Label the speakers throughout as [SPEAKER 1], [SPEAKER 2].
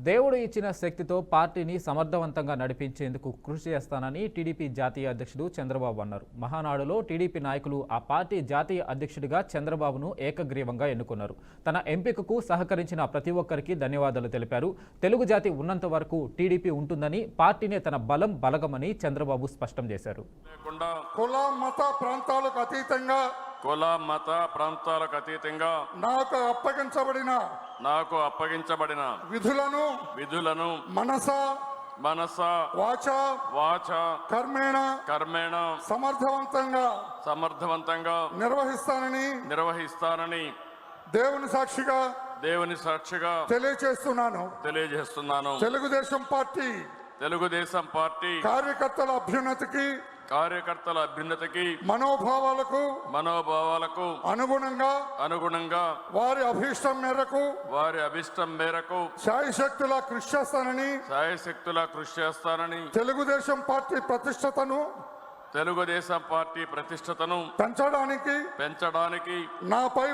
[SPEAKER 1] దేవుడు ఇచ్చిన శక్తితో పార్టీని సమర్థవంతంగా నడిపించేందుకు కృషి చేస్తానని టీడీపీ జాతీయ అధ్యక్షుడు చంద్రబాబు అన్నారు. మహానాడులో టీడీపీ నాయకులు ఆ పార్టీ జాతీయ అధ్యక్షుడిగా చంద్రబాబును ఏకగ్రీవంగా ఎన్నుకున్నారు. తన ఎంపికకు సహకరించిన ప్రతి ఒక్కరికి ధన్యవాదాలు తెలిపారు. తెలుగు జాతి ఉన్నంత వరకు టీడీపీ ఉంటుందని, పార్టీనే తన బలగమని చంద్రబాబు స్పష్టం చేశారు.
[SPEAKER 2] కుల మత ప్రాంతాలకు అతీతంగా నాకు అప్పగించబడిన విధులను మనస వాచ కర్మేణ సమర్థవంతంగా నిర్వహిస్తానని దేవుని సాక్షిగా తెలియజేస్తున్నాను. తెలుగుదేశం పార్టీ కార్యకర్తల అభ్యున్నతికి మనోభావాలకు అనుగుణంగా వారి అభిష్టం మేరకు శాయశక్తులా కృషి చేస్తానని తెలుగుదేశం పార్టీ ప్రతిష్టతను పెంచడానికి నాపై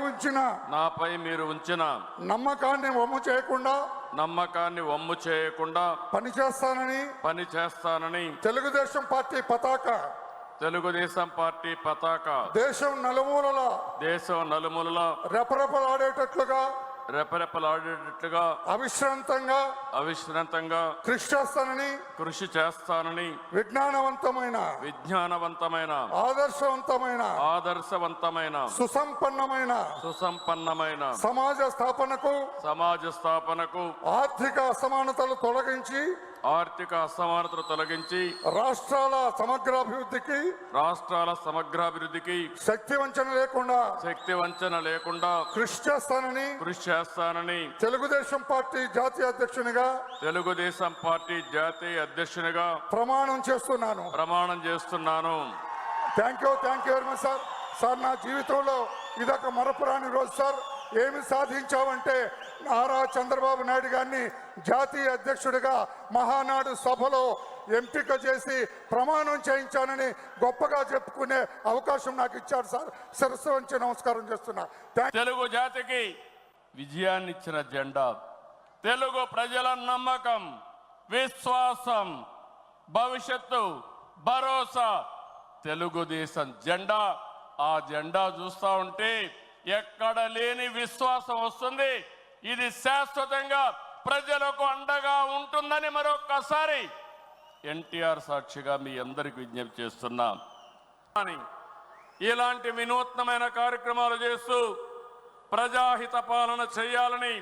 [SPEAKER 2] మీరు ఉంచిన నమ్మకాన్ని వమ్ము చేయకుండా పనిచేస్తానని తెలుగుదేశం పార్టీ పతాక దేశం నలుమూలల రెపరెపలాడేటట్లుగా అవిశ్రాంతంగా కృషి చేస్తానని విజ్ఞానవంతమైన ఆదర్శవంతమైన సుసంపన్నమైన సమాజ స్థాపనకు ఆర్థిక అసమానతలు తొలగించి రాష్ట్రాల సమగ్రాభివృద్ధికి శక్తి వంచన లేకుండా కృషి చేస్తానని తెలుగుదేశం పార్టీ జాతీయ అధ్యక్షునిగా ప్రమాణం చేస్తున్నాను. Thank you very much sir. నా జీవితంలో ఇదొక మరపురాని రోజు సార్. ఏమి సాధించావంటే నారా చంద్రబాబు నాయుడు గారిని జాతీయ అధ్యక్షుడిగా మహానాడు సభలో ఎంపిక చేసి ప్రమాణం చేయించానని గొప్పగా చెప్పుకునే అవకాశం నాకు ఇచ్చారు సార్. శిరస్సు వంచి నమస్కారం చేస్తున్నా.
[SPEAKER 3] తెలుగు జాతికి విజయాన్ని ఇచ్చిన జెండా, తెలుగు ప్రజల నమ్మకం, విశ్వాసం, భవిష్యత్తు, భరోసా తెలుగుదేశం జెండా. ఆ జెండా చూస్తా ఉంటే ఎక్కడ లేని విశ్వాసం వస్తుంది. ఇది శాశ్వతంగా ప్రజలకు అండగా ఉంటుందని మరొక్కసారి ఎన్టీఆర్ సాక్షిగా మీ అందరికి విజ్ఞప్తి చేస్తున్నా. ఇలాంటి వినూత్నమైన కార్యక్రమాలు చేస్తూ ప్రజాహిత పాలన చేయాలని,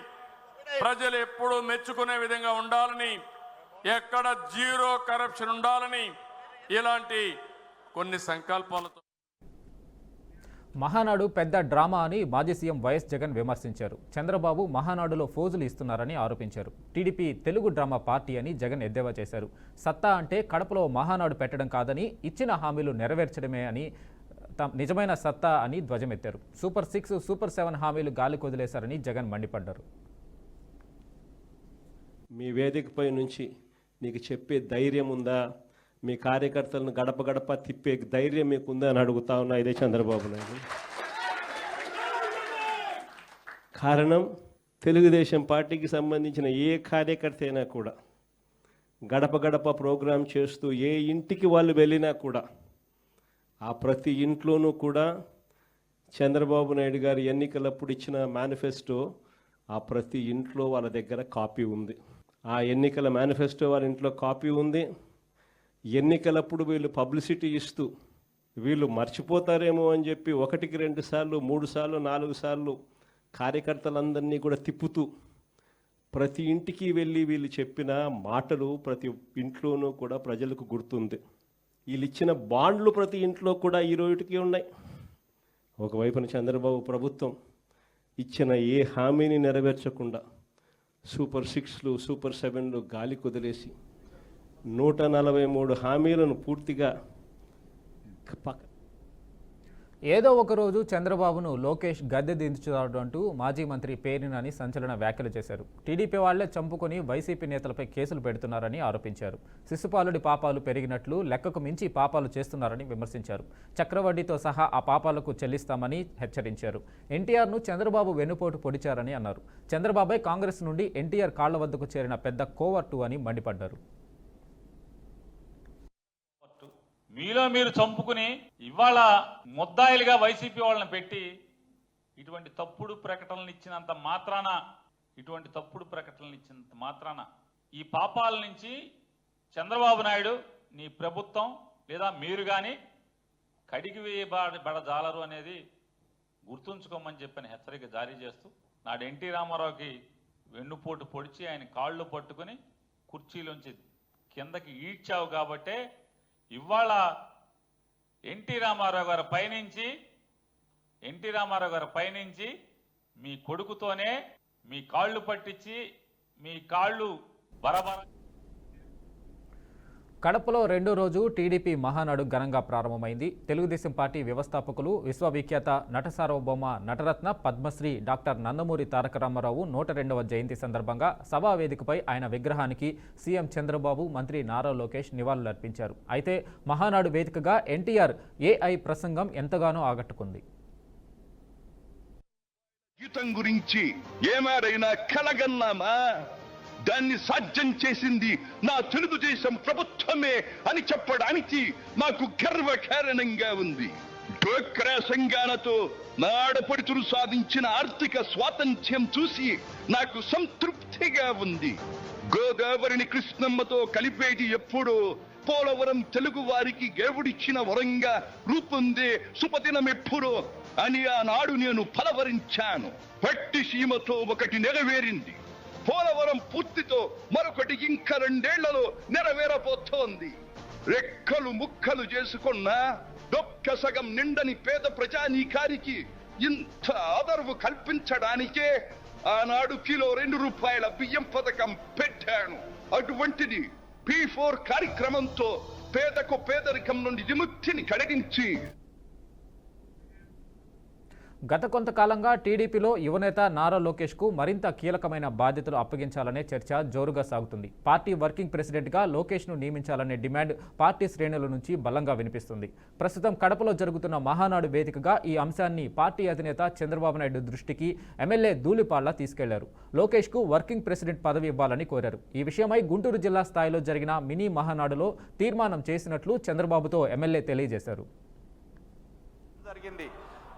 [SPEAKER 3] ప్రజలు ఎప్పుడూ మెచ్చుకునే విధంగా ఉండాలని, ఎక్కడ జీరో కరప్షన్ ఉండాలని ఇలాంటి కొన్ని సంకల్పాలతో
[SPEAKER 1] మహానాడు పెద్ద డ్రామా అని మాజీ సీఎం వైఎస్ జగన్ విమర్శించారు. చంద్రబాబు మహానాడులో ఫోజులు ఇస్తున్నారని ఆరోపించారు. టీడీపీ తెలుగు డ్రామా పార్టీ అని జగన్ ఎద్దేవా చేశారు. సత్తా అంటే కడపలో మహానాడు పెట్టడం కాదని, ఇచ్చిన హామీలు నెరవేర్చడమే అని నిజమైన సత్తా అని ధ్వజమెత్తారు. సూపర్ 6, సూపర్ 7 హామీలు గాలికి వదిలేశారని జగన్ మండిపడ్డారు.
[SPEAKER 4] మీ వేదికపై నుంచి నీకు చెప్పే ధైర్యం ఉందా? మీ కార్యకర్తలను గడప గడప తిప్పే ధైర్యం మీకుందా అని అడుగుతా ఉన్నా. ఇదే చంద్రబాబు నాయుడు. కారణం, తెలుగుదేశం పార్టీకి సంబంధించిన ఏ కార్యకర్త అయినా కూడా గడప గడప ప్రోగ్రాం చేస్తూ ఏ ఇంటికి వాళ్ళు వెళ్ళినా కూడా ఆ ప్రతి ఇంట్లోనూ కూడా చంద్రబాబు నాయుడు గారు ఎన్నికలప్పుడు ఇచ్చిన మేనిఫెస్టో ఆ ప్రతి ఇంట్లో వాళ్ళ దగ్గర కాపీ ఉంది. ఆ ఎన్నికల మేనిఫెస్టో వాళ్ళ ఇంట్లో కాపీ ఉంది. ఎన్నికలప్పుడు వీళ్ళు పబ్లిసిటీ ఇస్తూ వీళ్ళు మర్చిపోతారేమో అని చెప్పి 1కి 2 సార్లు 3 సార్లు 4 సార్లు కార్యకర్తలందరినీ కూడా తిప్పుతూ ప్రతి ఇంటికి వెళ్ళి వీళ్ళు చెప్పిన మాటలు ప్రతి ఇంట్లోనూ కూడా ప్రజలకు గుర్తుంది. వీళ్ళు ఇచ్చిన బాండ్లు ప్రతి ఇంట్లో కూడా ఈ రోజుకి ఉన్నాయి. ఒకవైపున చంద్రబాబు ప్రభుత్వం ఇచ్చిన ఏ హామీని నెరవేర్చకుండా సూపర్ 6లు, సూపర్ 7లు గాలి కుదిలేసి 143 హామీలను పూర్తిగా
[SPEAKER 1] ఏదో ఒక రోజు చంద్రబాబును లోకేష్ గద్దె దించుతాడు అంటూ మాజీ మంత్రి పేర్ని నాని సంచలన వ్యాఖ్యలు చేశారు. టీడీపీ వాళ్లే చంపుకొని వైసీపీ నేతలపై కేసులు పెడుతున్నారని ఆరోపించారు. శిశుపాలుడి పాపాలు పెరిగినట్లు లెక్కకు మించి పాపాలు చేస్తున్నారని విమర్శించారు. చక్రవడ్డీతో సహా ఆ పాపాలకు చెల్లిస్తామని హెచ్చరించారు. ఎన్టీఆర్ను చంద్రబాబు వెన్నుపోటు పొడిచారని అన్నారు. చంద్రబాబే కాంగ్రెస్ నుండి ఎన్టీఆర్ కాళ్ల వద్దకు చేరిన పెద్ద కోవర్టు అని మండిపడ్డారు.
[SPEAKER 5] మీలో మీరు చంపుకుని ఇవాళ ముద్దాయిలుగా వైసీపీ వాళ్ళని పెట్టి ఇటువంటి తప్పుడు ప్రకటనలు ఇచ్చినంత మాత్రాన ఈ పాపాల నుంచి చంద్రబాబు నాయుడు నీ ప్రభుత్వం లేదా మీరు కానీ కడిగి వేయబడజాలరు అనేది గుర్తుంచుకోమని చెప్పని హెచ్చరిక జారీ చేస్తూ నాడు ఎన్టీ రామారావుకి వెన్నుపోటు పొడిచి ఆయన కాళ్ళు పట్టుకుని కుర్చీలోంచి కిందకి ఈడ్చావు కాబట్టే ఇవాళ ఎన్టీ రామారావు గారి పైనుంచి మీ కొడుకుతోనే మీ కాళ్ళు పట్టించి మీ కాళ్ళు బరబర.
[SPEAKER 1] కడపలో రెండో రోజు టీడీపీ మహానాడు ఘనంగా ప్రారంభమైంది. తెలుగుదేశం పార్టీ వ్యవస్థాపకులు విశ్వవిఖ్యాత నట సార్వభౌమ నటరత్న పద్మశ్రీ డాక్టర్ నందమూరి తారక రామారావు 102వ జయంతి సందర్భంగా సభా వేదికపై ఆయన విగ్రహానికి సీఎం చంద్రబాబు, మంత్రి నారా లోకేష్ నివాళులర్పించారు. అయితే మహానాడు వేదికగా ఎన్టీఆర్ ఏఐ ప్రసంగం ఎంతగానో ఆకట్టుకుంది.
[SPEAKER 6] గీతం గురించి ఏమారైనా కలగన్నామా? దాన్ని సాధ్యం చేసింది నా తెలుగుదేశం ప్రభుత్వమే అని చెప్పడానికి నాకు గర్వకారణంగా ఉంది. డోక్రా సంఘాలతో నా ఆడపడుచులు సాధించిన ఆర్థిక స్వాతంత్ర్యం చూసి నాకు సంతృప్తిగా ఉంది. గోదావరిని కృష్ణమ్మతో కలిపేది ఎప్పుడో పోలవరం తెలుగు వారికి దేవుడిచ్చిన వరంగా రూపొందే శుభదినం ఎప్పుడో అని ఆనాడు నేను పలవరించాను. పట్టిసీమతో ఒకటి నెరవేరింది. పోలవరం పూర్తితో మరొకటి ఇంకా 2 ఏళ్లలో నెరవేరబోతోంది. రెక్కలు ముక్కలు చేసుకున్న డొక్క సగం నిండని పేద ప్రజానీకానికి ఇంత ఆదరవు కల్పించడానికే ఆనాడు కిలో 2 రూపాయల బియ్యం పథకం పెట్టాను. అటువంటిది P4 కార్యక్రమంతో పేదకు పేదరికం నుండి విముక్తిని కలిగించి
[SPEAKER 1] గత కొంతకాలంగా టీడీపీలో యువనేత నారా లోకేష్కు మరింత కీలకమైన బాధ్యతలు అప్పగించాలనే చర్చ జోరుగా సాగుతుంది. పార్టీ వర్కింగ్ ప్రెసిడెంట్గా లోకేష్ను నియమించాలనే డిమాండ్ పార్టీ శ్రేణుల నుంచి బలంగా వినిపిస్తుంది. ప్రస్తుతం కడపలో జరుగుతున్న మహానాడు వేదికగా ఈ అంశాన్ని పార్టీ అధినేత చంద్రబాబు నాయుడు దృష్టికి ఎమ్మెల్యే ధూళిపాళ్ల తీసుకెళ్లారు. లోకేష్కు వర్కింగ్ ప్రెసిడెంట్ పదవి ఇవ్వాలని కోరారు. ఈ విషయమై గుంటూరు జిల్లా స్థాయిలో జరిగిన మినీ మహానాడులో తీర్మానం చేసినట్లు చంద్రబాబుతో ఎమ్మెల్యే తెలియజేశారు.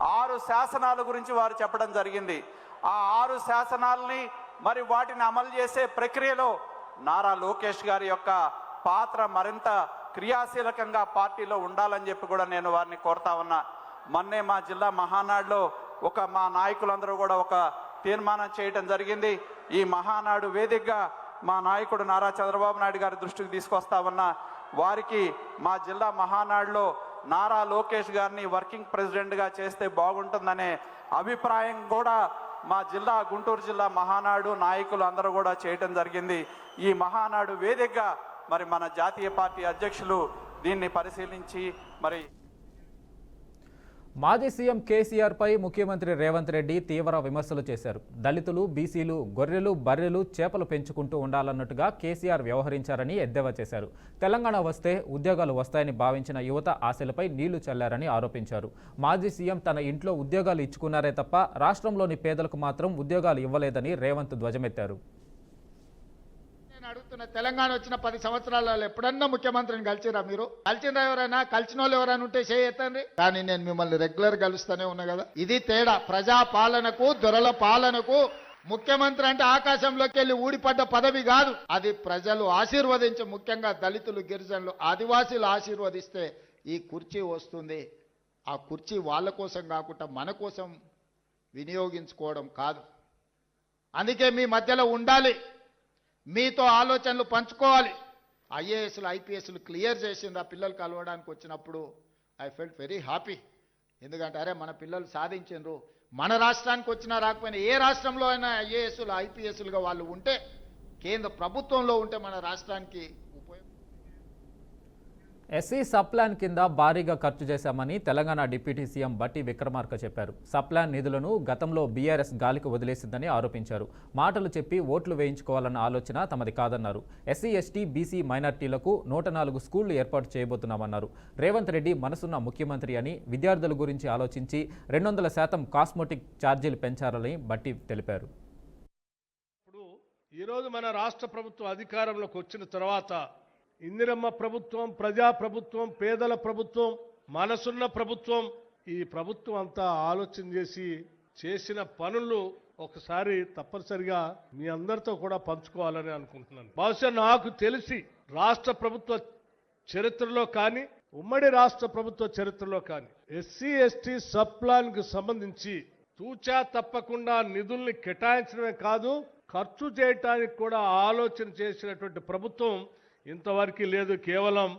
[SPEAKER 7] 6 శాసనాల గురించి వారు చెప్పడం జరిగింది. ఆ 6 శాసనాలని మరి వాటిని అమలు చేసే ప్రక్రియలో నారా లోకేష్ గారి యొక్క పాత్ర మరింత క్రియాశీలకంగా పార్టీలో ఉండాలని చెప్పి కూడా నేను వారిని కోరుతా ఉన్నా. మొన్నే మా జిల్లా మహానాడులో మా నాయకులందరూ కూడా ఒక తీర్మానం చేయడం జరిగింది. ఈ మహానాడు వేదికగా మా నాయకుడు నారా చంద్రబాబు నాయుడు గారి దృష్టికి తీసుకొస్తా ఉన్నా. వారికి మా జిల్లా మహానాడులో నారా లోకేష్ గారిని వర్కింగ్ ప్రెసిడెంట్గా చేస్తే బాగుంటుందనే అభిప్రాయం కూడా మా గుంటూరు జిల్లా మహానాడు నాయకులు అందరూ కూడా చేయటం జరిగింది. ఈ మహానాడు వేదికగా మరి మన జాతీయ పార్టీ అధ్యక్షులు దీన్ని పరిశీలించి మరి
[SPEAKER 1] మాజీ సీఎం కేసీఆర్పై ముఖ్యమంత్రి రేవంత్ రెడ్డి తీవ్ర విమర్శలు చేశారు. దళితులు, బీసీలు గొర్రెలు, బర్రెలు, చేపలు పెంచుకుంటూ ఉండాలన్నట్టుగా కేసీఆర్ వ్యవహరించారని ఎద్దేవా చేశారు. తెలంగాణ వస్తే ఉద్యోగాలు వస్తాయని భావించిన యువత ఆశలపై నీళ్లు చల్లారని ఆరోపించారు. మాజీ సీఎం తన ఇంట్లో ఉద్యోగాలు ఇచ్చుకున్నారే తప్ప రాష్ట్రంలోని పేదలకు మాత్రం ఉద్యోగాలు ఇవ్వలేదని రేవంత్ ధ్వజమెత్తారు.
[SPEAKER 8] అడుగుతున్న తెలంగాణ వచ్చిన 10 సంవత్సరాలలో ఎప్పుడన్నా ముఖ్యమంత్రిని కలిసిరా? మీరు కలిసిన ఎవరైనా కలిసిన వాళ్ళు ఎవరైనా ఉంటే చేయతండి. కానీ నేను మిమ్మల్ని రెగ్యులర్ కలుస్తూనే ఉన్నా కదా. ఇది తేడా. ప్రజా పాలనకు, దొరల పాలనకు ముఖ్యమంత్రి అంటే ఆకాశంలోకి వెళ్ళి ఊడిపడ్డ పదవి కాదు. అది ప్రజలు ఆశీర్వదించి, ముఖ్యంగా దళితులు, గిరిజనులు, ఆదివాసీలు ఆశీర్వదిస్తే ఈ కుర్చీ వస్తుంది. ఆ కుర్చీ వాళ్ళ కోసం కాకుండా మన కోసం వినియోగించుకోవడం కాదు. అందుకే మీ మధ్యలో ఉండాలి, మీతో ఆలోచనలు పంచుకోవాలి. ఐఏఎస్లు, ఐపీఎస్లు క్లియర్ చేసింది ఆ పిల్లలు కలవడానికి వచ్చినప్పుడు. I felt very happy. ఎందుకంటే అరే మన పిల్లలు సాధించారు. మన రాష్ట్రానికి వచ్చినా రాకపోయినా ఏ రాష్ట్రంలో అయినా ఐఏఎస్లు, ఐపీఎస్లుగా వాళ్ళు ఉంటే, కేంద్ర ప్రభుత్వంలో ఉంటే మన రాష్ట్రానికి
[SPEAKER 1] ఎస్సీ సబ్ ప్లాన్ కింద భారీగా ఖర్చు చేశామని తెలంగాణ డిప్యూటీ సీఎం బట్టి విక్రమార్క చెప్పారు. సబ్ ప్లాన్ నిధులను గతంలో బీఆర్ఎస్ గాలికి వదిలేసిందని ఆరోపించారు. మాటలు చెప్పి ఓట్లు వేయించుకోవాలన్న ఆలోచన తమది కాదన్నారు. ఎస్సీ ఎస్టీ బీసీ మైనార్టీలకు 104 స్కూళ్లు ఏర్పాటు చేయబోతున్నామన్నారు. రేవంత్ రెడ్డి మనసున్న ముఖ్యమంత్రి అని విద్యార్థుల గురించి ఆలోచించి 200% కాస్మోటిక్ ఛార్జీలు పెంచారని బట్టి తెలిపారు.
[SPEAKER 9] ఈరోజు మన రాష్ట్ర ప్రభుత్వం అధికారంలోకి వచ్చిన తర్వాత ఇందిరమ్మ ప్రభుత్వం, ప్రజా ప్రభుత్వం, పేదల ప్రభుత్వం, మనసున్న ప్రభుత్వం, ఈ ప్రభుత్వం అంతా ఆలోచన చేసి చేసిన పనులు ఒకసారి తప్పనిసరిగా మీ అందరితో కూడా పంచుకోవాలని అనుకుంటున్నాను. బహుశా నాకు తెలిసి రాష్ట్ర ప్రభుత్వ చరిత్రలో కానీ, ఉమ్మడి రాష్ట్ర ప్రభుత్వ చరిత్రలో కానీ ఎస్సీ ఎస్టీ సబ్ ప్లాన్ కు సంబంధించి తూచా తప్పకుండా నిధుల్ని కేటాయించడమే కాదు, ఖర్చు చేయటానికి కూడా ఆలోచన చేసినటువంటి ప్రభుత్వం ఇంతవరకు లేదు. కేవలం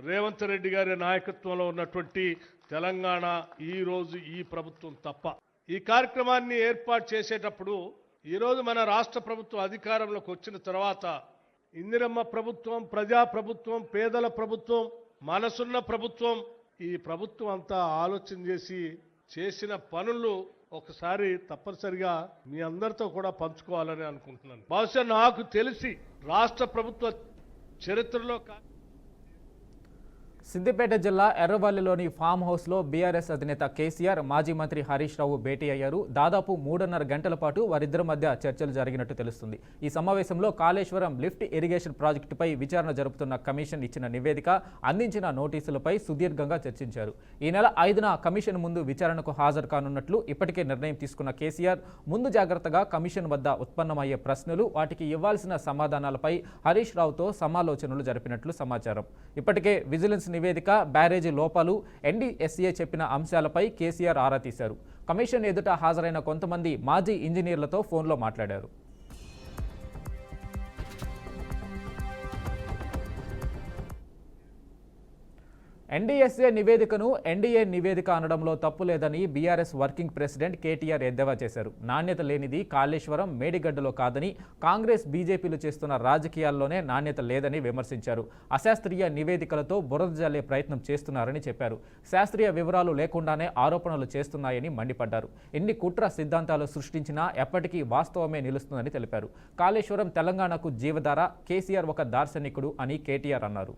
[SPEAKER 9] రేవంత్ రెడ్డి గారి నాయకత్వంలో ఉన్నటువంటి తెలంగాణ ఈరోజు ఈ ప్రభుత్వం తప్ప. ఈ కార్యక్రమాన్ని ఏర్పాటు చేసేటప్పుడు ఈరోజు మన రాష్ట్ర ప్రభుత్వం అధికారంలోకి వచ్చిన తర్వాత ఇందిరమ్మ ప్రభుత్వం, ప్రజా ప్రభుత్వం, పేదల ప్రభుత్వం, మనసున్న ప్రభుత్వం, ఈ ప్రభుత్వం అంతా ఆలోచన చేసి చేసిన పనులు ఒకసారి తప్పనిసరిగా మీ అందరితో కూడా పంచుకోవాలని అనుకుంటున్నాను. బహుశా నాకు తెలిసి రాష్ట్ర ప్రభుత్వ చరిత్రలో
[SPEAKER 1] సిద్దిపేట జిల్లా ఎర్రవల్లిలోని ఫామ్ హౌస్లో బీఆర్ఎస్ అధినేత కేసీఆర్, మాజీ మంత్రి హరీష్ రావు భేటీ అయ్యారు. దాదాపు 3.5 గంటల పాటు వారిద్దరి మధ్య చర్చలు జరిగినట్టు తెలుస్తుంది. ఈ సమావేశంలో కాళేశ్వరం లిఫ్ట్ ఇరిగేషన్ ప్రాజెక్టుపై విచారణ జరుపుతున్న కమిషన్ ఇచ్చిన నివేదిక, అందించిన నోటీసులపై సుదీర్ఘంగా చర్చించారు. ఈ నెల 5న కమిషన్ ముందు విచారణకు హాజరు కానున్నట్లు ఇప్పటికే నిర్ణయం తీసుకున్న కేసీఆర్, ముందు జాగ్రత్తగా కమిషన్ వద్ద ఉత్పన్నమయ్యే ప్రశ్నలు, వాటికి ఇవ్వాల్సిన సమాధానాలపై హరీష్ రావుతో సమాలోచనలు జరిపినట్లు సమాచారం. ఇప్పటికే విజిలెన్స్ నివేదిక, బ్యారేజీ లోపాలు, ఎన్డీఎస్ఏ చెప్పిన అంశాలపై కేసీఆర్ ఆరా తీశారు. కమిషన్ ఎదుట హాజరైన కొంతమంది మాజీ ఇంజనీర్లతో ఫోన్లో మాట్లాడారు. ఎన్డీఎస్ఏ నివేదికను ఎన్డీఏ నివేదిక అనడంలో తప్పు లేదని బీఆర్ఎస్ వర్కింగ్ ప్రెసిడెంట్ కేటీఆర్ ఎద్దేవా చేశారు. నాణ్యత లేనిది కాళేశ్వరం, మేడిగడ్డలో కాదని, కాంగ్రెస్ బీజేపీలు చేస్తున్న రాజకీయాల్లోనే నాణ్యత లేదని విమర్శించారు. అశాస్త్రీయ నివేదికలతో బురద జల్లే ప్రయత్నం చేస్తున్నారని చెప్పారు. శాస్త్రీయ వివరాలు లేకుండానే ఆరోపణలు చేస్తున్నాయని మండిపడ్డారు. ఎన్ని కుట్ర సిద్ధాంతాలు సృష్టించినా ఎప్పటికీ వాస్తవమే నిలుస్తుందని తెలిపారు. కాళేశ్వరం తెలంగాణకు జీవధార, కేసీఆర్ ఒక దార్శనికుడు అని కేటీఆర్ అన్నారు.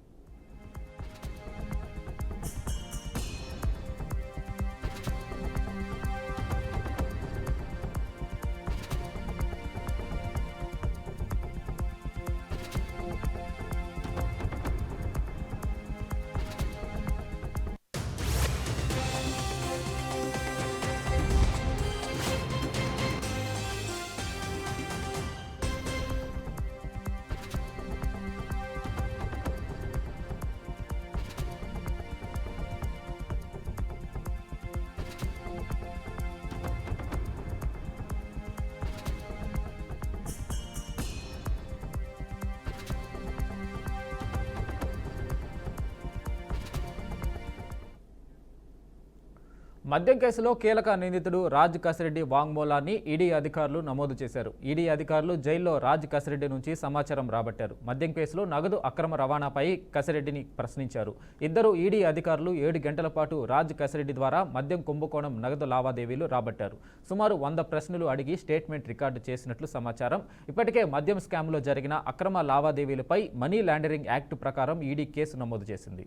[SPEAKER 1] మద్యం కేసులో కీలక నిందితుడు రాజ్ కసిరెడ్డి వాంగ్మూలాన్ని ఈడీ అధికారులు నమోదు చేశారు. ఈడీ అధికారులు జైల్లో రాజ్ కసిరెడ్డి నుంచి సమాచారం రాబట్టారు. మద్యం కేసులో నగదు అక్రమ రవాణాపై కసిరెడ్డిని ప్రశ్నించారు. ఇద్దరు ఈడీ అధికారులు 7 గంటల పాటు రాజ్ కసిరెడ్డి ద్వారా మద్యం కుంభకోణం నగదు లావాదేవీలు రాబట్టారు. సుమారు 100 ప్రశ్నలు అడిగి స్టేట్మెంట్ రికార్డు చేసినట్లు సమాచారం. ఇప్పటికే మద్యం స్కామ్లో జరిగిన అక్రమ లావాదేవీలపై మనీ లాండరింగ్ యాక్ట్ ప్రకారం ఈడీ కేసు నమోదు చేసింది.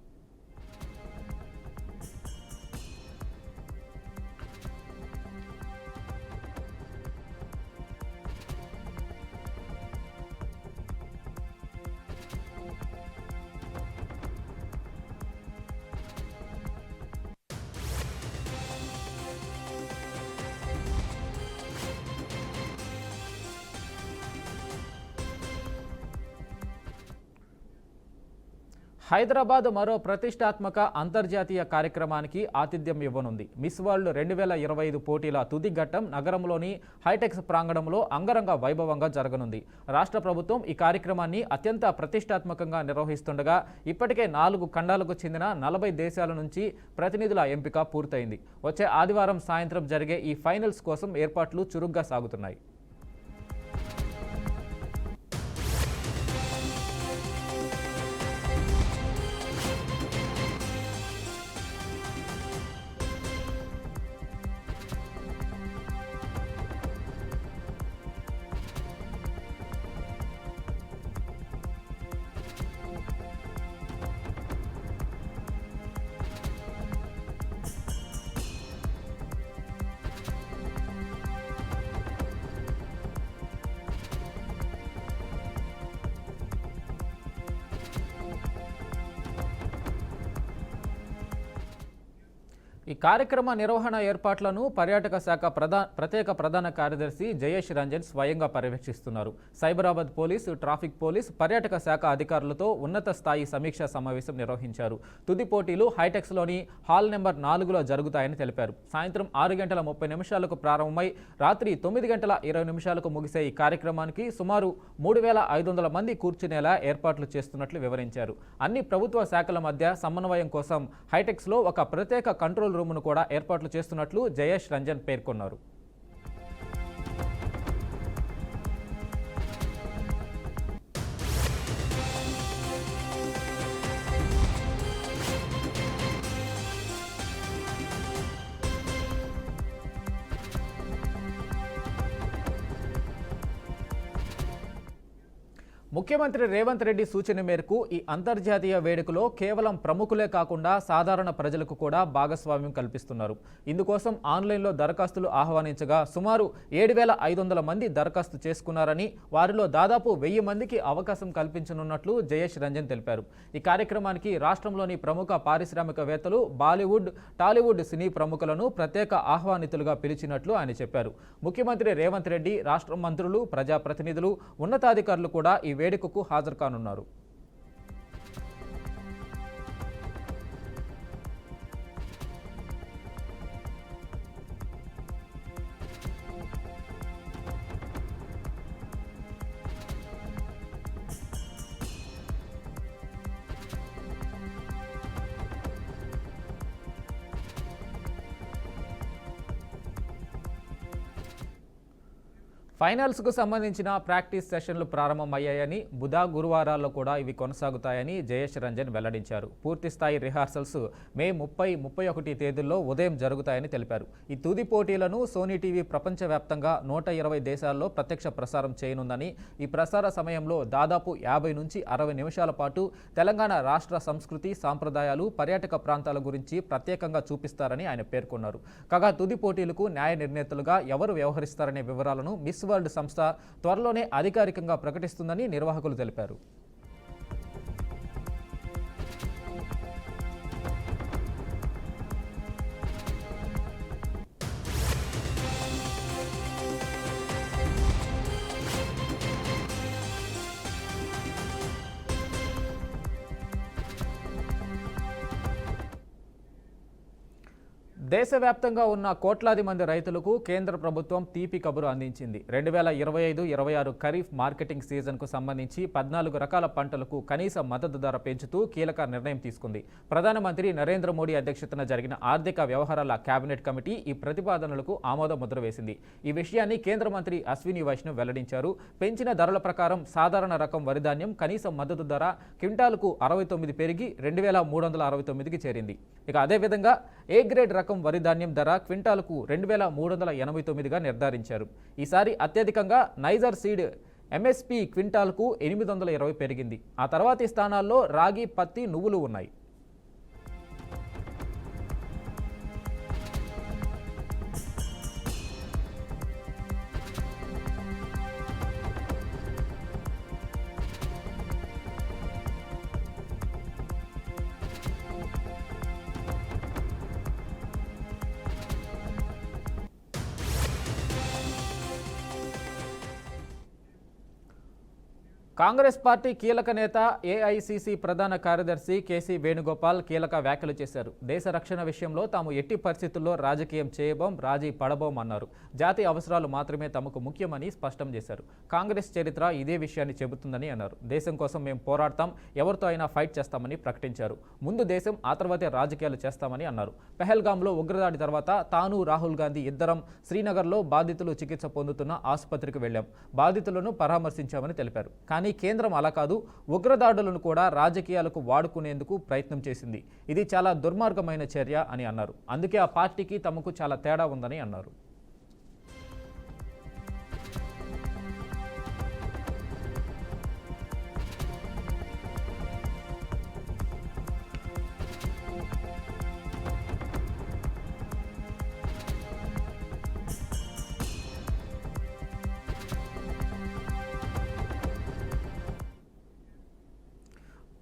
[SPEAKER 1] హైదరాబాద్ మరో ప్రతిష్టాత్మక అంతర్జాతీయ కార్యక్రమానికి ఆతిథ్యం ఇవ్వనుంది. మిస్ వరల్డ్ 2025 పోటీల తుది ఘట్టం నగరంలోని హైటెక్స్ ప్రాంగణంలో అంగరంగ వైభవంగా జరగనుంది. రాష్ట్ర ప్రభుత్వం ఈ కార్యక్రమాన్ని అత్యంత ప్రతిష్టాత్మకంగా నిర్వహిస్తుండగా ఇప్పటికే 4 ఖండాలకు చెందిన 40 దేశాల నుంచి ప్రతినిధుల ఎంపిక పూర్తయింది. వచ్చే ఆదివారం సాయంత్రం జరిగే ఈ ఫైనల్స్ కోసం ఏర్పాట్లు చురుగ్గా సాగుతున్నాయి. ఈ కార్యక్రమ నిర్వహణ ఏర్పాట్లను పర్యాటక శాఖ ప్రత్యేక ప్రధాన కార్యదర్శి జయేష్ రంజన్ స్వయంగా పర్యవేక్షిస్తున్నారు. సైబరాబాద్ పోలీసు, ట్రాఫిక్ పోలీస్, పర్యాటక శాఖ అధికారులతో ఉన్నత స్థాయి సమీక్షా సమావేశం నిర్వహించారు. తుది పోటీలు హైటెక్స్లోని హాల్ నెంబర్ 4లో జరుగుతాయని తెలిపారు. సాయంత్రం 6:30 ప్రారంభమై రాత్రి 9:20 ముగిసే ఈ కార్యక్రమానికి సుమారు 3,500 మంది కూర్చునేలా ఏర్పాట్లు చేస్తున్నట్లు వివరించారు. అన్ని ప్రభుత్వ శాఖల మధ్య సమన్వయం కోసం హైటెక్స్లో ఒక ప్రత్యేక కంట్రోల్ రూమ్ను కూడా ఏర్పాట్లు చేస్తున్నట్లు జయేష్ రంజన్ పేర్కొన్నారు. ముఖ్యమంత్రి రేవంత్ రెడ్డి సూచన మేరకు ఈ అంతర్జాతీయ వేడుకలో కేవలం ప్రముఖులే కాకుండా సాధారణ ప్రజలకు కూడా భాగస్వామ్యం కల్పిస్తున్నారు. ఇందుకోసం ఆన్లైన్లో దరఖాస్తులు ఆహ్వానించగా సుమారు 7,500 మంది దరఖాస్తు చేసుకున్నారని, వారిలో దాదాపు 1000 మందికి అవకాశం కల్పించనున్నట్లు జయేష్ రంజన్ తెలిపారు. ఈ కార్యక్రమానికి రాష్ట్రంలోని ప్రముఖ పారిశ్రామికవేత్తలు, బాలీవుడ్, టాలీవుడ్ సినీ ప్రముఖులను ప్రత్యేక ఆహ్వానితులుగా పిలిచినట్లు ఆయన చెప్పారు. ముఖ్యమంత్రి రేవంత్ రెడ్డి, రాష్ట్ర మంత్రులు, ప్రజాప్రతినిధులు, ఉన్నతాధికారులు కూడా ఈ వేడుకకు హాజరు కానున్నారు. ఫైనల్స్కు సంబంధించిన ప్రాక్టీస్ సెషన్లు ప్రారంభమయ్యాయని, బుధ, గురువారాల్లో కూడా ఇవి కొనసాగుతాయని జయేష్ రంజన్ వెల్లడించారు. పూర్తిస్థాయి రిహార్సల్స్ మే 30, 31 తేదీల్లో ఉదయం జరుగుతాయని తెలిపారు. ఈ తుది పోటీలను సోనీ టీవీ ప్రపంచవ్యాప్తంగా 120 దేశాల్లో ప్రత్యక్ష ప్రసారం చేయనుందని, ఈ ప్రసార సమయంలో దాదాపు 50 నుంచి 60 నిమిషాల పాటు తెలంగాణ రాష్ట్ర సంస్కృతి, సాంప్రదాయాలు, పర్యాటక ప్రాంతాల గురించి ప్రత్యేకంగా చూపిస్తారని ఆయన పేర్కొన్నారు. కాగా తుది పోటీలకు న్యాయ నిర్ణేతలుగా ఎవరు వ్యవహరిస్తారనే వివరాలను మిస్ వరల్డ్ సంస్థ త్వరలోనే అధికారికంగా ప్రకటిస్తుందని నిర్వాహకులు తెలిపారు. దేశవ్యాప్తంగా ఉన్న కోట్లాది మంది రైతులకు కేంద్ర ప్రభుత్వం తీపి కబురు అందించింది. 2025-26 ఖరీఫ్ మార్కెటింగ్ సీజన్కు సంబంధించి 14 రకాల పంటలకు కనీస మద్దతు ధర పెంచుతూ కీలక నిర్ణయం తీసుకుంది. ప్రధానమంత్రి నరేంద్ర మోడీ అధ్యక్షతన జరిగిన ఆర్థిక వ్యవహారాల కేబినెట్ కమిటీ ఈ ప్రతిపాదనలకు ఆమోద ముద్ర వేసింది. ఈ విషయాన్ని కేంద్ర మంత్రి అశ్విని వైష్ణవ్ వెల్లడించారు. పెంచిన ధరల ప్రకారం సాధారణ రకం వరిధాన్యం కనీస మద్దతు ధర క్వింటాలకు 69 పెరిగి 2,369కి చేరింది. ఇక అదేవిధంగా ఏ గ్రేడ్ రకం వరిధాన్యం ధర క్వింటాలకు 2,389గా నిర్ధారించారు. ఈసారి అత్యధికంగా నైజర్ సీడ్ ఎంఎస్పి క్వింటాలకు 820 పెరిగింది. ఆ తర్వాతి స్థానాల్లో రాగి, పత్తి, నువ్వులు ఉన్నాయి. కాంగ్రెస్ పార్టీ కీలక నేత, ఏఐసిసి ప్రధాన కార్యదర్శి కేసీ వేణుగోపాల్ కీలక వ్యాఖ్యలు చేశారు. దేశ రక్షణ విషయంలో తాము ఎట్టి పరిస్థితుల్లో రాజకీయం చేయబోం, రాజీ పడబోం అన్నారు. జాతీయ అవసరాలు మాత్రమే తమకు ముఖ్యమని స్పష్టం చేశారు. కాంగ్రెస్ చరిత్ర ఇదే విషయాన్ని చెబుతుందని అన్నారు. దేశం కోసం మేము పోరాడతాం, ఎవరితో అయినా ఫైట్ చేస్తామని ప్రకటించారు. ముందు దేశం, ఆ తర్వాతే రాజకీయాలు చేస్తామని అన్నారు. పెహల్గాంలో ఉగ్రదాడి తర్వాత తాను, రాహుల్ గాంధీ ఇద్దరం శ్రీనగర్లో బాధితులు చికిత్స పొందుతున్న ఆసుపత్రికి వెళ్లాం. బాధితులను పరామర్శించామని తెలిపారు. కానీ కేంద్రం అలా కాదు, ఉగ్రదాడులను కూడా రాజకీయాలకు వాడుకునేందుకు ప్రయత్నం చేసింది. ఇది చాలా దుర్మార్గమైన చర్య అని అన్నారు. అందుకే ఆ పార్టీకి తమకు చాలా తేడా ఉందని అన్నారు.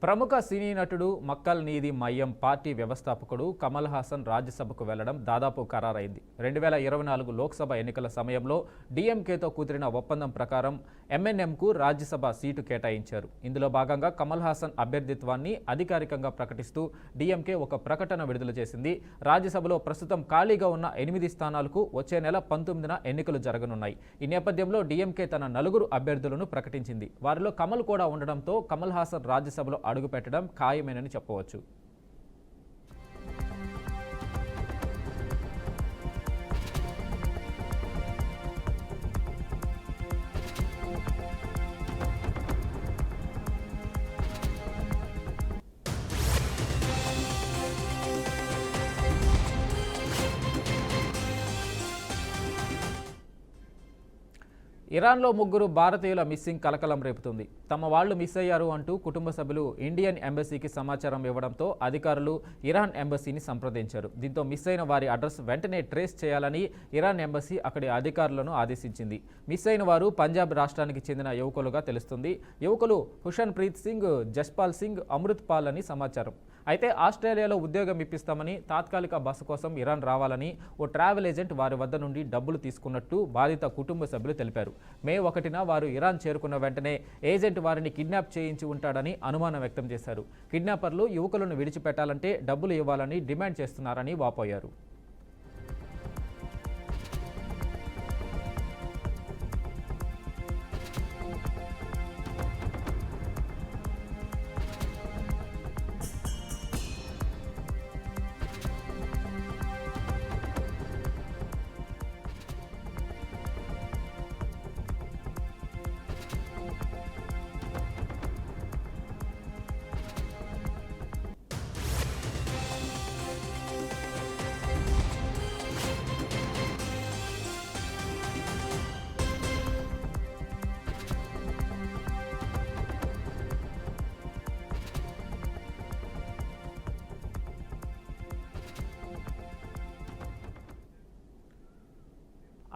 [SPEAKER 1] ప్రముఖ సినీ నటుడు మక్కల్ నీది మయ్యం పార్టీ వ్యవస్థాపకుడు కమల్ హాసన్ రాజ్యసభకు వెళ్లడం దాదాపు ఖరారైంది. 2024 లోక్సభ ఎన్నికల సమయంలో డీఎంకేతో కుదిరిన ఒప్పందం ప్రకారం ఎంఎన్ఎంకు రాజ్యసభ సీటు కేటాయించారు. ఇందులో భాగంగా కమల్ హాసన్ అభ్యర్థిత్వాన్ని అధికారికంగా ప్రకటిస్తూ డీఎంకే ఒక ప్రకటన విడుదల చేసింది. రాజ్యసభలో ప్రస్తుతం ఖాళీగా ఉన్న 8 స్థానాలకు వచ్చే నెల 19న ఎన్నికలు జరగనున్నాయి. ఈ నేపథ్యంలో డీఎంకే తన 4 అభ్యర్థులను ప్రకటించింది. వారిలో కమల్ కూడా ఉండడంతో కమల్ హాసన్ రాజ్యసభలో అడుగుపెట్టడం ఖాయమేనని చెప్పవచ్చు. ఇరాన్లో 3 భారతీయుల మిస్సింగ్ కలకలం రేపుతుంది. తమ వాళ్లు మిస్ అయ్యారు అంటూ కుటుంబ సభ్యులు ఇండియన్ ఎంబసీకి సమాచారం ఇవ్వడంతో అధికారులు ఇరాన్ ఎంబసీని సంప్రదించారు. దీంతో మిస్ అయిన వారి అడ్రస్ వెంటనే ట్రేస్ చేయాలని ఇరాన్ ఎంబసీ అక్కడి అధికారులను ఆదేశించింది. మిస్ అయిన వారు పంజాబ్ రాష్ట్రానికి చెందిన యువకులుగా తెలుస్తుంది. యువకులు హుషన్ ప్రీత్ సింగ్, జస్పాల్ సింగ్, అమృత్ పాల్ అని సమాచారం. అయితే ఆస్ట్రేలియాలో ఉద్యోగం ఇప్పిస్తామని, తాత్కాలిక బస కోసం ఇరాన్ రావాలని ఓ ట్రావెల్ ఏజెంట్ వారి వద్ద నుండి డబ్బులు తీసుకున్నట్టు బాధిత కుటుంబ సభ్యులు తెలిపారు. మే 1న వారు ఇరాన్ చేరుకున్న వెంటనే ఏజెంట్ వారిని కిడ్నాప్ చేయించి ఉంటాడని అనుమానం వ్యక్తం చేశారు. కిడ్నాపర్లు యువకులను విడిచిపెట్టాలంటే డబ్బులు ఇవ్వాలని డిమాండ్ చేస్తున్నారని వాపోయారు.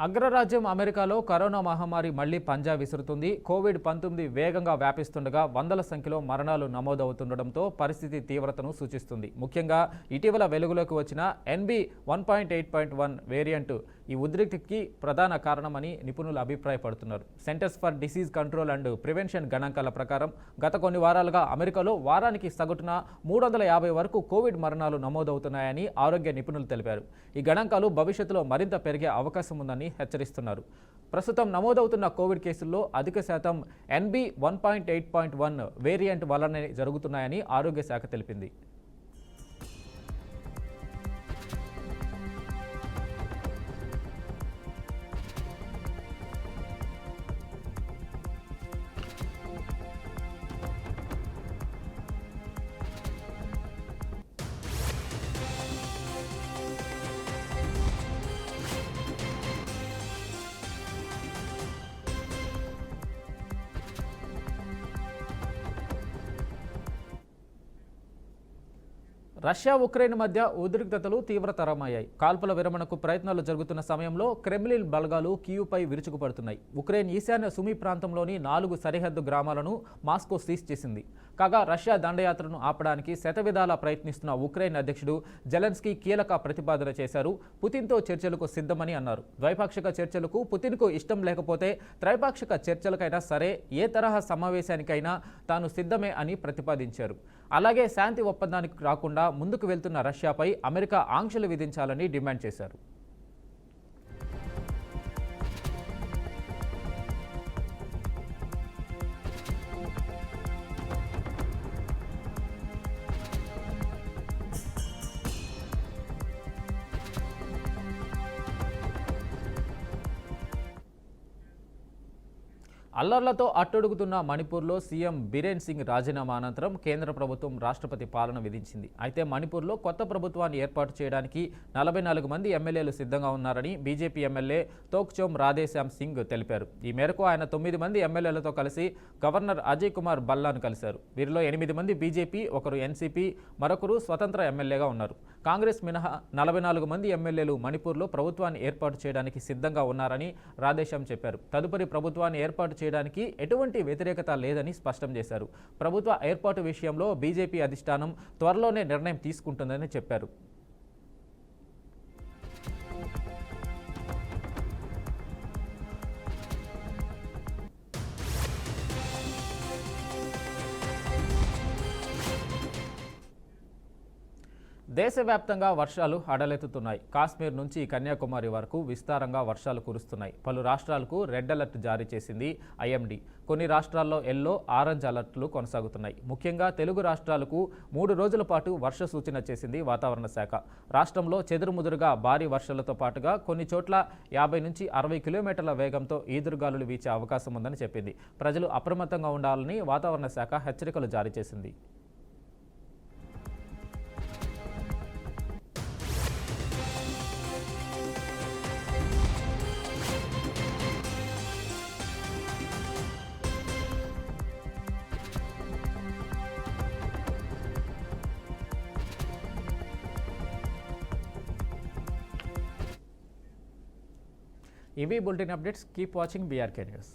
[SPEAKER 1] అగ్రరాజ్యం అమెరికాలో కరోనా మహమ్మారి మళ్లీ పంజా విసురుతుంది. కోవిడ్-19 వేగంగా వ్యాపిస్తుండగా వందల సంఖ్యలో మరణాలు నమోదవుతుండటంతో పరిస్థితి తీవ్రతను సూచిస్తుంది. ముఖ్యంగా ఇటీవల వెలుగులోకి వచ్చిన NB.1.8.1 వేరియంట్ ఈ ఉద్రిక్తికి ప్రధాన కారణమని నిపుణులు అభిప్రాయపడుతున్నారు. Centres for disease control and prevention గణాంకాల ప్రకారం గత కొన్ని వారాలుగా అమెరికాలో వారానికి సగటున 350 వరకు కోవిడ్ మరణాలు నమోదవుతున్నాయని ఆరోగ్య నిపుణులు తెలిపారు. ఈ గణాంకాలు భవిష్యత్తులో మరింత పెరిగే అవకాశం ఉందని హెచ్చరిస్తున్నారు. ప్రస్తుతం నమోదవుతున్న కోవిడ్ కేసుల్లో అధిక శాతం NB.1.8.1 వేరియంట్ వల్లనే జరుగుతున్నాయని ఆరోగ్య శాఖ తెలిపింది. రష్యా ఉక్రెయిన్ మధ్య ఉద్రిక్తతలు తీవ్రతరమయ్యాయి. కాల్పుల విరమణకు ప్రయత్నాలు జరుగుతున్న సమయంలో క్రెమ్లిన్ బలగాలు కీవ్పై విరుచుకుపడుతున్నాయి. ఉక్రెయిన్ ఈశాన్య సుమి ప్రాంతంలోని 4 సరిహద్దు గ్రామాలను మాస్కో సీజ్ చేసింది. కాగా రష్యా దండయాత్రను ఆపడానికి శతవిధాలా ప్రయత్నిస్తున్న ఉక్రెయిన్ అధ్యక్షుడు జెలెన్స్కీ కీలక ప్రతిపాదన చేశారు. పుతిన్తో చర్చలకు సిద్ధమని అన్నారు. ద్వైపాక్షిక చర్చలకు పుతిన్కు ఇష్టం లేకపోతే త్రైపాక్షిక చర్చలకైనా సరే, ఏ తరహా సమావేశానికైనా తాను సిద్ధమే అని ప్రతిపాదించారు. అలాగే శాంతి ఒప్పందానికి రాకుండా ముందుకు వెళ్తున్న రష్యాపై అమెరికా ఆంక్షలు విధించాలని డిమాండ్ చేశారు. అల్లర్లతో అట్టడుగుతున్న మణిపూర్లో సీఎం బిరేన్ సింగ్ రాజీనామా అనంతరం కేంద్ర ప్రభుత్వం రాష్ట్రపతి పాలన విధించింది. అయితే మణిపూర్లో కొత్త ప్రభుత్వాన్ని ఏర్పాటు చేయడానికి 44 మంది ఎమ్మెల్యేలు సిద్ధంగా ఉన్నారని బీజేపీ ఎమ్మెల్యే తోక్చోమ్ రాధేశ్యామ్ సింగ్ తెలిపారు. ఈ మేరకు ఆయన 9 మంది ఎమ్మెల్యేలతో కలిసి గవర్నర్ అజయ్ కుమార్ భల్లాను కలిశారు. వీరిలో 8 మంది బీజేపీ, ఒకరు ఎన్సీపీ, మరొకరు స్వతంత్ర ఎమ్మెల్యేగా ఉన్నారు. కాంగ్రెస్ మినహా 44 మంది ఎమ్మెల్యేలు మణిపూర్లో ప్రభుత్వాన్ని ఏర్పాటు చేయడానికి సిద్ధంగా ఉన్నారని రాధేశ్యామ్ చెప్పారు. తదుపరి ప్రభుత్వాన్ని ఏర్పాటు చేయడానికి ఎటువంటి వ్యతిరేకత లేదని స్పష్టం చేశారు. ప్రభుత్వ ఏర్పాటు విషయంలో బీజేపీ అధిష్టానం త్వరలోనే నిర్ణయం తీసుకుంటుందని చెప్పారు. దేశవ్యాప్తంగా వర్షాలు హడలెత్తుతున్నాయి. కాశ్మీర్ నుంచి కన్యాకుమారి వరకు విస్తారంగా వర్షాలు కురుస్తున్నాయి. పలు రాష్ట్రాలకు రెడ్ అలర్ట్ జారీ చేసింది ఐఎండీ. కొన్ని రాష్ట్రాల్లో ఎల్లో, ఆరెంజ్ అలర్ట్లు కొనసాగుతున్నాయి. ముఖ్యంగా తెలుగు రాష్ట్రాలకు 3 రోజుల పాటు వర్ష సూచన చేసింది వాతావరణ శాఖ. రాష్ట్రంలో చెదురుముదురుగా భారీ వర్షాలతో పాటుగా కొన్ని చోట్ల 50 నుంచి 60 కిలోమీటర్ల వేగంతో ఈదురుగాలులు వీచే అవకాశం ఉందని చెప్పింది. ప్రజలు అప్రమత్తంగా ఉండాలని వాతావరణ శాఖ హెచ్చరికలు జారీ చేసింది. ఇవి bulletin updates. Keep watching BRK news.